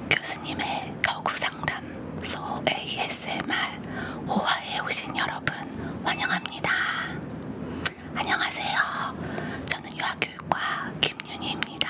교수님의 거구상담소 ASMR 5화에 오신 여러분 환영합니다. 안녕하세요. 저는 유아교육과 김윤희입니다.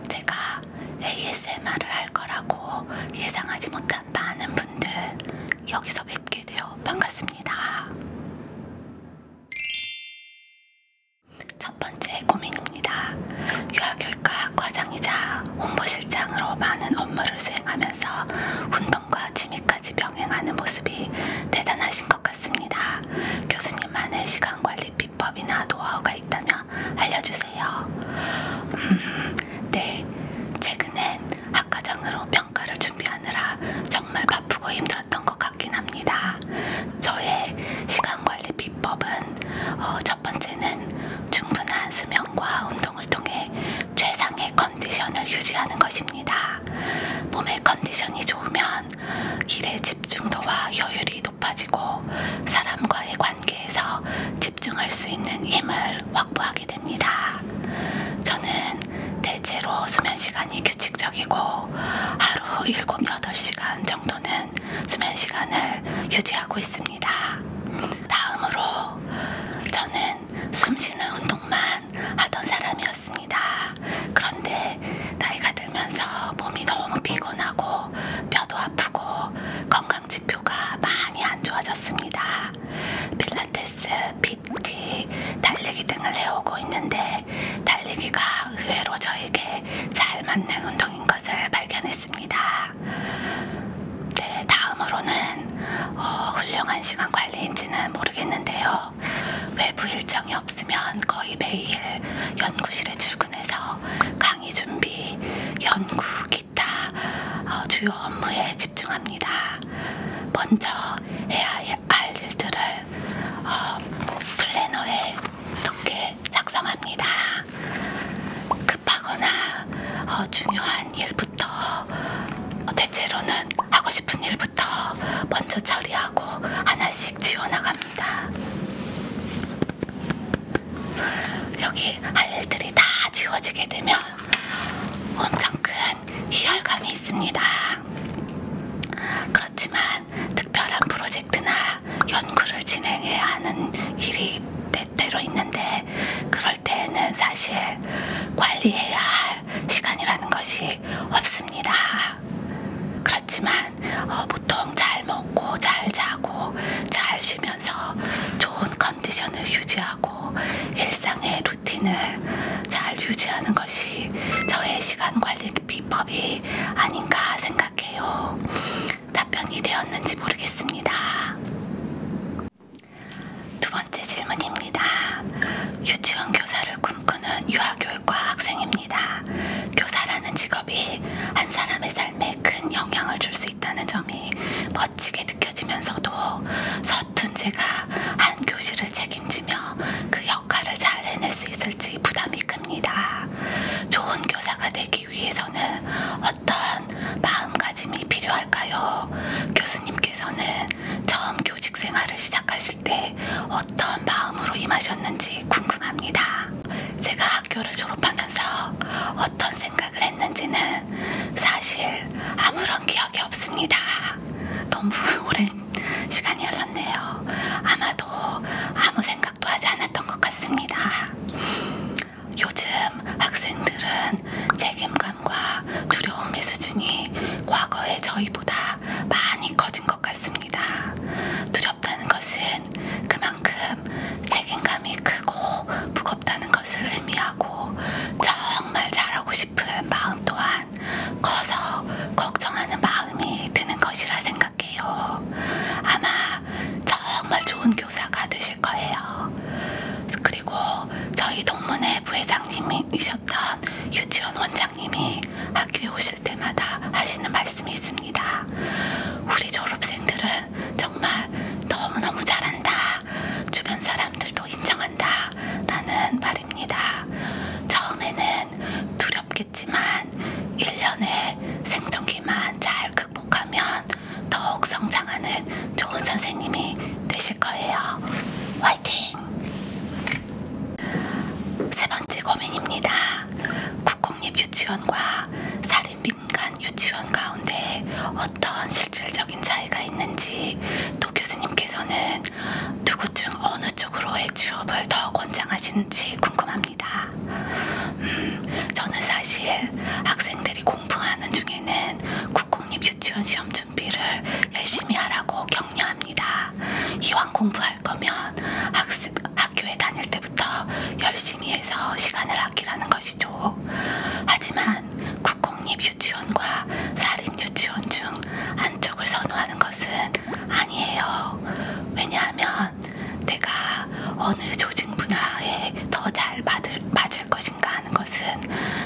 제가 ASMR을 할 거라고 예상하지 못한 많은 분들 여기서 뵙게 되어 반갑습니다. 첫 번째 고민입니다. 유아교육과 과장이자 홍보실장으로 많은 업무를 수행하면서 운동과 취미까지 병행하는 모습이 대단하신 것 같습니다. 교수님만의 시간관리 비법이나 노하우가 있다면 알려주세요. 네, 최근엔 학과장으로 평가를 준비하느라 정말 바쁘고 힘들었던 것 같긴 합니다. 저의 시간관리 비법은 첫 번째는 충분한 수면과 운동을 통해 최상의 컨디션을 유지하는 것입니다. 몸의 컨디션이 좋으면 일의 집중도와 효율이 높아지고 사람과의 관계에서 집중할 수 있는 힘을 확보하게 됩니다. 저는 대체로 수면 시간이 규칙적이고 하루 7, 8시간 정도는 수면 시간을 유지하고 있습니다. 다음으로 저는 숨쉬는 운동만 하던 사람이었습니다. 그런데 나이가 들면서 몸이 너무 피곤하고 뼈도 아프고 건강 지표가 많이 안 좋아졌습니다. 필라테스, PT, 달리기 등을 해오고 있는데 달리기가 의외로 저에게 잘 맞는 운동인 것을 발견했습니다. 네, 다음으로는 훌륭한 시간 관리인지는 모르겠는데요. 외부 일정이 없으면 거의 매일 연구실에 출근해서 강의 준비, 연구, 기타 주요 업무에 집중합니다. 먼저 해야 할 일들을 플래너에 이렇게 작성합니다. 급하거나 중요한 일부터 대체로는 하고 싶은 일부터 먼저 처리하고 하나씩 지워나갑니다. 여기 할 일들이 다 지워지게 되면 엄청 큰 희열감이 있습니다. 그렇지만 특별한 프로젝트나 연구를 진행해야 하는 일이 때때로 있는데 그럴 때에는 사실 관리해야 할 시간이라는 것이 없습니다. 그렇지만 보통 잘 먹고 잘 자고 잘 쉬면서 좋은 컨디션을 유지하고 일상의 루틴을 잘 유지하는 것이 저의 시간 관리 비법이 아닌가 생각해요. 답변이 되었는지 모르겠습니다. 두 번째 질문입니다. 유치원 교사를 꿈꾸는 유아교육과 학생입니다. 교사라는 직업이 한 사람의 삶에 큰 영향을 줄 수 있다는 점이 멋지게 느껴지면서도 서툰 제가 한 교실을 책임지며 그 역할을 잘 해낼 수 있을지 부담이 큽니다. 좋은 교사가 되기 위해서는 어떤 마음가짐이 필요할까요? 교수님께서는 처음 교직 생활을 시작하실 때 어떤 마음으로 임하셨는지 궁금합니다. 제가 학교를 졸업하면서 어떤 생각을 했는지는 사실 아무런 기억이 없습니다. 너무 오랜 시간이 흘렀네요. 아마도 아무 생각도 하지 않았던 것 같습니다. 요즘 학생들은 책임감과 두려움의 수준이 과거의 저희보다 많이 커진 것 같습니다. 두렵다는 것은 그만큼 책임감이 크고 무겁다는 것을 의미하고 정말 잘하고 싶은 마음 또한 커서 걱정하는 마음이 드는 것이라 생각해요. 유치원과 사립 유치원 중 한쪽을 선호하는 것은 아니에요. 왜냐하면 내가 어느 조직 문화에 더 잘 맞을 것인가 하는 것은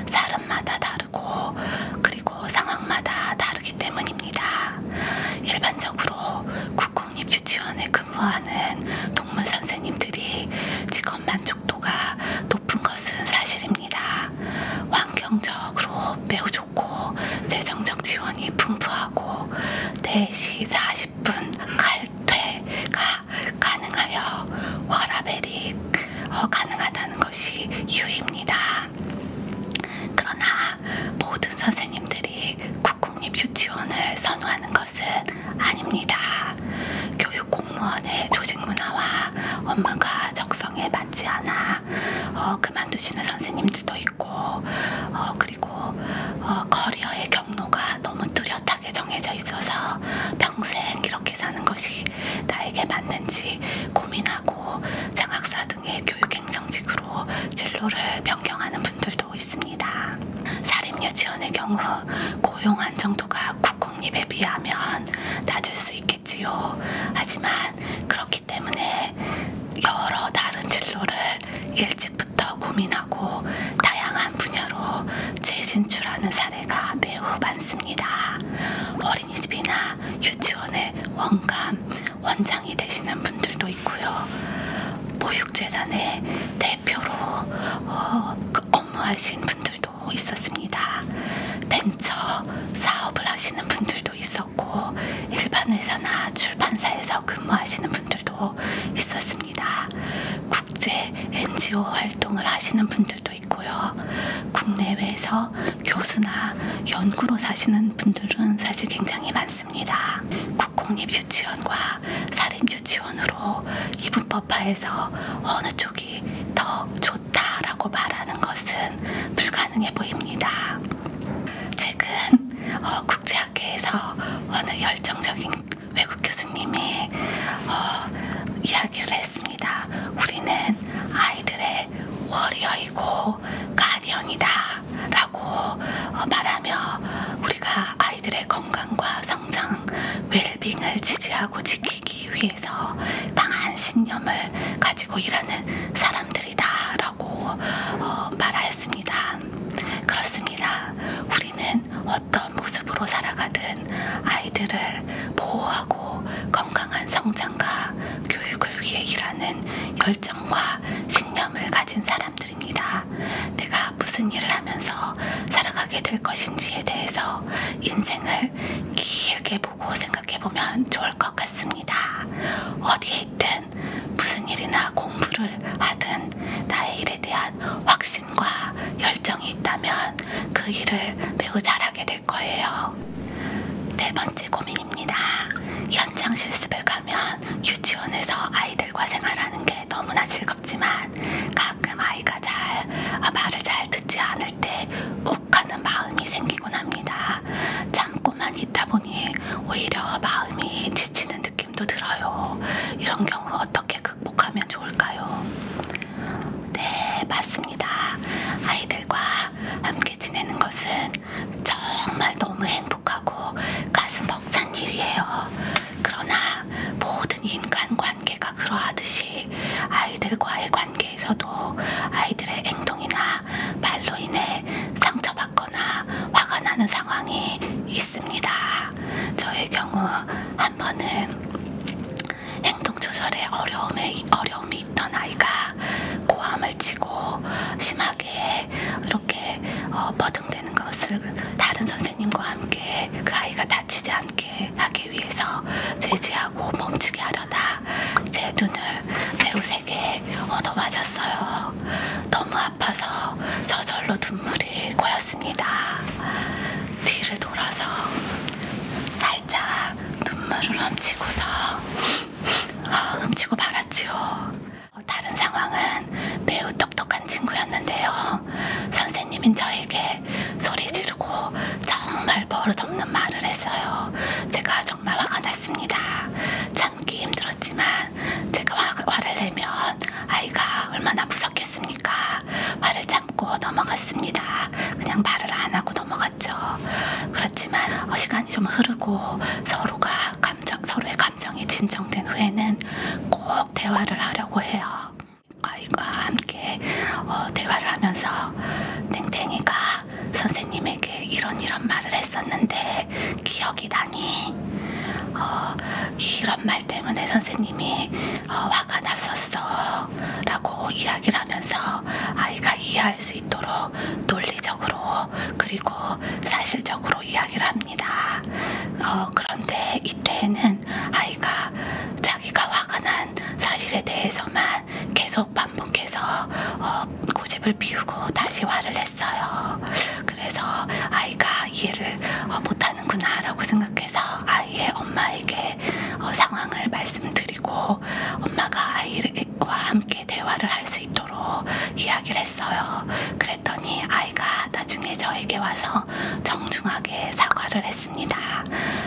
사람마다 다르고 그리고 상황마다 다르기 때문입니다. 일반적으로 국공립 유치원에 근무하는 동물 선생님들이 직업 만족도가 높은 것은 사실입니다. 환경적으로 매우 좋고 재정적 지원이 풍부하고 4시 40분 칼퇴가 가능하여 워라밸이 가능하다는 것이 이유입니다. 그러나 모든 선생님들이 국공립 유치원을 선호하는 것은 아닙니다. 교육 공무원의 조직 문화와 업무가 적성에 맞지 않아 그만두시는 선생님들도 있고 그리고 커리어의 경로가 너무 뚜렷하게 정해져 있어서 평생 이렇게 사는 것이 나에게 맞는지 고민하고 장학사 등의 교육행정직으로 진로를 변경하는 분들도 있습니다. 사립유치원의 경우 고용 안정도가 국공립에 비하면 낮을 수 있겠지요. 하지만 그렇기 때문에 여러 다른 진로를 일찍부터 고민하고 다양한 분야로 재진출하는 사례가 매우 많습니다. 어린이집이나 유치원의 원장이 되시는 분들도 있고요. 보육재단의 대표로 업무하신 분들도 있었습니다. 벤처 사업을 하시는 분들도 있었고 일반 회사나 출판사에서 근무하시는 분들도 있었습니다. 국제 NGO 활동을 하시는 분들도 있고요. 국내외에서 교수나 연구로 사시는 분들은 사실 굉장히 많습니다. 국공립 유치원과 사립 유치원으로 이분법화해서 어느 쪽이 더 좋다라고 말하는 것은 불가능해 보입니다. 최근 국제학회에서 어느 열정적인 외국 교수님이 이야기를 했습니다. 우리는 아이들의 워리어이고 가디언이다 라고 말하며 우리가 아이들의 건강과 성장, 웰빙을 지지하고 지키기 위해서 강한 신념을 가지고 일하는 사람들이다 라고 말하였습니다. 그렇습니다. 우리는 어떤 모습으로 살아가든 아이들을 보호하고 건강한 성장과 교육을 위해 일하는 열정과 신념을 가진 사람들입니다. 내가 무슨 일을 하면서 살아가게 될 것인지에 대해서 인생을 길게 보고 생각해보면 좋을 것 같습니다. 어디에 있든 무슨 일이나 공부를 하든 나의 일에 대한 확신과 열정이 있다면 그 일을 매우 잘하게 될 거예요. 네 번째 고민입니다. 현장 실습을 가면 유치원에서 아이들과 생활하는 게 너무나 즐겁지만 가끔 아이가 말을 잘 듣지 않을 때 욱하는 마음이 생기곤 합니다. 참고만 있다 보니 오히려 마음이 지치는 느낌도 들어요. 이런 경우 어떻게 극복하면 좋을까요? 네, 맞습니다. 아이들과 함께 지내는 것은 정말 너무 행복하고 가슴 벅찬 일이에요. 그러나 모든 인간관계가 그러하듯이 아이들과의 관계에서도 아이들의 행동이나 말로 인해 상처받거나 화가 나는 상황이 있습니다. 저의 경우 한 번은 행동조절에 어려움이 있던 아이가 고함을 치고 심하게 이렇게 버둥대는 것을 다른 선생님과 함께 그 아이가 다치지 않게 하기 위해서 제지하고 멈추게 하려다 제 눈을 매우 세게 얻어맞았어요. 너무 아파서 저절로 눈물이 고였습니다. 뒤를 돌아서 살짝 눈물을 훔치고 말았지요. 다른 상황은 매우 똑똑한 친구였는데요. 선생님인 저에게 소리 지르고 정말 버릇없는 말을 했어요. 제가 정말 화가 났습니다. 참기 힘들었지만 제가 화를 내면 아이가 얼마나 무섭겠습니까? 화를 참고 넘어갔습니다. 그냥 말을 안 하고 넘어갔죠. 하지만 시간이 좀 흐르고 서로의 감정이 진정된 후에는 꼭 대화를 하려고 해요. 아이가 함께 대화를 하면서 땡땡이가 선생님에게 이런 말을 했었는데 기억이 나니? 이런 말 때문에 선생님이 화가 났었어 라고 이야기를 하면서 아이가 이해할 수 있도록 논리적으로 그리고 사실적으로 이야기를 합니다. 그런데 이때에는 아이가 자기가 화가 난 사실에 대해서만 계속 반복해서 고집을 피우고 다시 화를 냈어요. 그래서 아이가 이해를 못하는구나 라고 생각해서 아이의 엄마에게 상황을 말씀드리고 엄마가 아이와 함께 대화를 할 수 있도록 이야기를 했어요. 그랬더니 아이가 나중에 저에게 와서 정중하게 사과를 했습니다.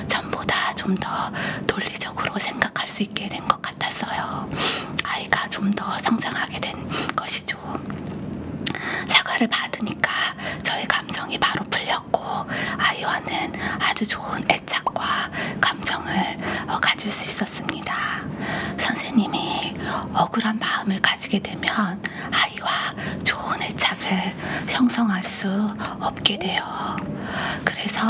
전보다 좀 더 논리적으로 생각할 수 있게 된 것 같았어요. 아이가 좀 더 성장하게 된 것이죠. 사과를 받으니까 저의 감정이 바로 풀렸고 아이와는 아주 좋은 애착과 감정을 가질 수 있었습니다. 선생님이 억울한 마음을 가지게 되면 아이와 좋은 애착을 형성할 수 없게 돼요. 그래서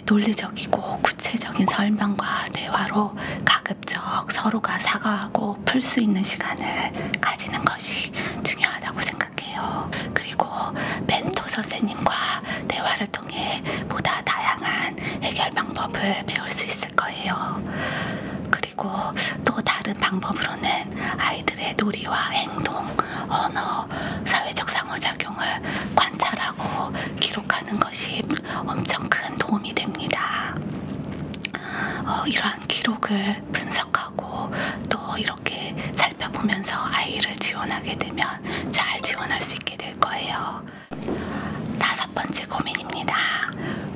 논리적이고 구체적인 설명과 대화로 가급적 서로가 사과하고 풀 수 있는 시간을 가지는 것이 중요하다고 생각해요. 그리고 멘토 선생님과 대화를 통해 보다 다양한 해결 방법을 배울 수 있을 거예요. 그리고 또 다른 방법으로는 아이들의 놀이와 행동, 언어, 사회적 상호작용을 관찰하고 기록하는 것이 엄청 큰 도움이 됩니다. 이러한 기록을 분석하고 또 이렇게 살펴보면서 아이를 지원하게 되면 잘 지원할 수 있게 될 거예요. 5번째 고민입니다.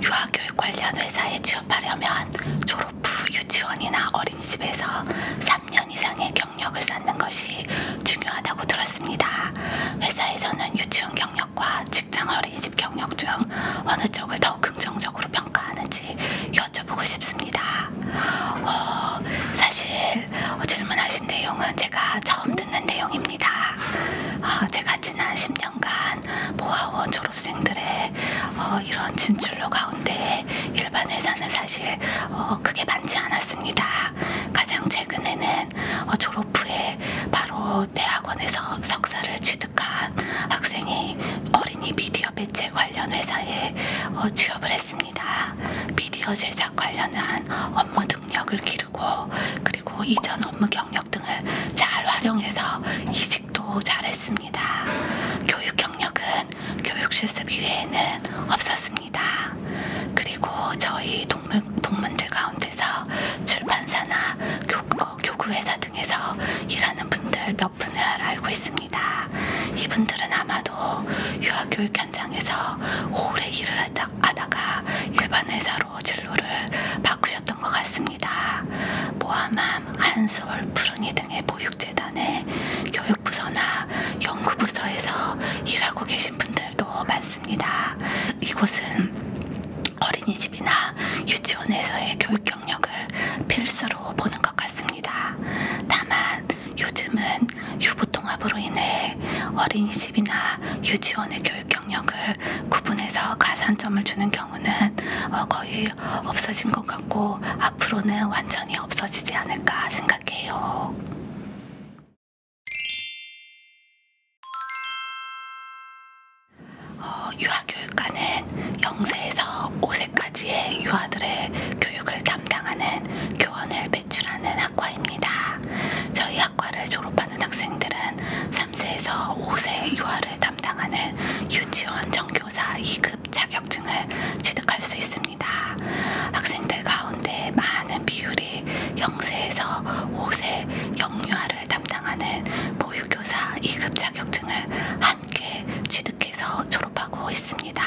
유아교육 관련 회사에 취업하려면 졸업 후 유치원이나 어린이집에서 3년 이상의 경력을 쌓는 것이 중요하다고 들었습니다. 회사에서는 유치원 경력과 직장 어린이집 경력 중 어느 쪽을 더 긍정적으로 평가하는지 여쭤보고 싶습니다. 사실 질문하신 내용은 제가 처음 듣는 내용입니다. 제가 지난 10년간 모아온 졸업생들의 이런 진출로 가운데 일반 회사는 사실 크게 많지 않았습니다. 가장 최근에는 졸업 후에 바로 대학원에서 석사를 취득한 학생이 어린이 미디어 배치 관련 회사에 취업을 했습니다. 미디어 제작 관련한 업무 능력을 기르고 그리고 이전 업무 경력 등을 잘 활용해서 이직도 잘했습니다. 교육 경력은 교육 실습 이외에는 없었습니다. 그리고 저희 동문들 가운데서 출판사나 교구회사 등에서 일하는 분들 몇 분을 알고 있습니다. 이분들은 아마도 유아교육 현장에서 오래 일을 하다가 일반 회사로 진로를 바꾸셨던 것 같습니다. 모아맘, 한솔, 푸른이 등의 보육재단의 교육부서나 연구부서에서 일하고 계신 분들도 많습니다. 이곳은 어린이집이나 유치원에서의 교육 경력을 필수로 보는 것 같습니다. 다만 요즘은 유보통합으로 인해 어린이집이나 유치원의 교육 경력을 구분해서 가산점을 주는 경우는 거의 없어진 것 같고 앞으로는 완전히 없어지지 않을까 생각해요. 유아교육과는 0세에서 5세까지의 유아들의 교육을 담당하는 교원을 배출하는 학과입니다. 저희 학과를 졸업하는 학생들은 3세에서 5세 유아를 담당하는 유치원 정교사 2급 자격증을 취득할 수 있습니다. 학생들 가운데 많은 비율이 0세에서 5세 영유아를 담당하는 보육교사 2급 자격증을 함께 취득해서 졸업하고 있습니다.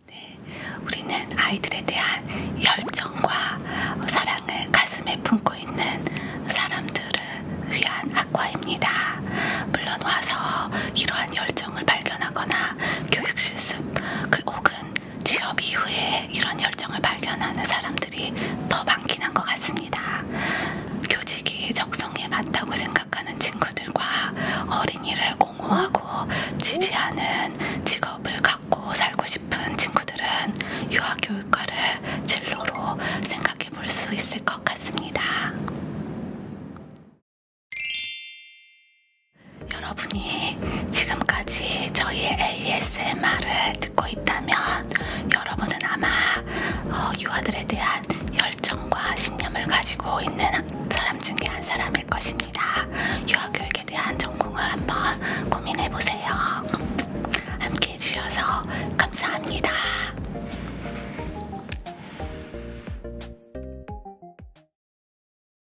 네, 우리는 아이들에 대한 열정과 사랑을 가슴에 품고 있는 사람들을 위한 학과입니다. 물론 와서 이러한 열정을 발견하거나 교육 실습 혹은 취업 이후에 이런 열정을 발견하는 사람들이 더 많긴 한 것 같습니다. 교직이 적성에 맞다고 생각하는 친구들과 어린이를 옹호하고 지지하는 직업을 갖고 살고 싶은 친구들은 유아교육과를 진로로 생각해 볼 수 있을 것 같습니다. 여러분이 지금까지 저희의 ASMR을 듣고 있다면 여러분은 아마 유아들에 대한 열정과 신념을 가지고 있는 사람 중에 한 사람일 것입니다.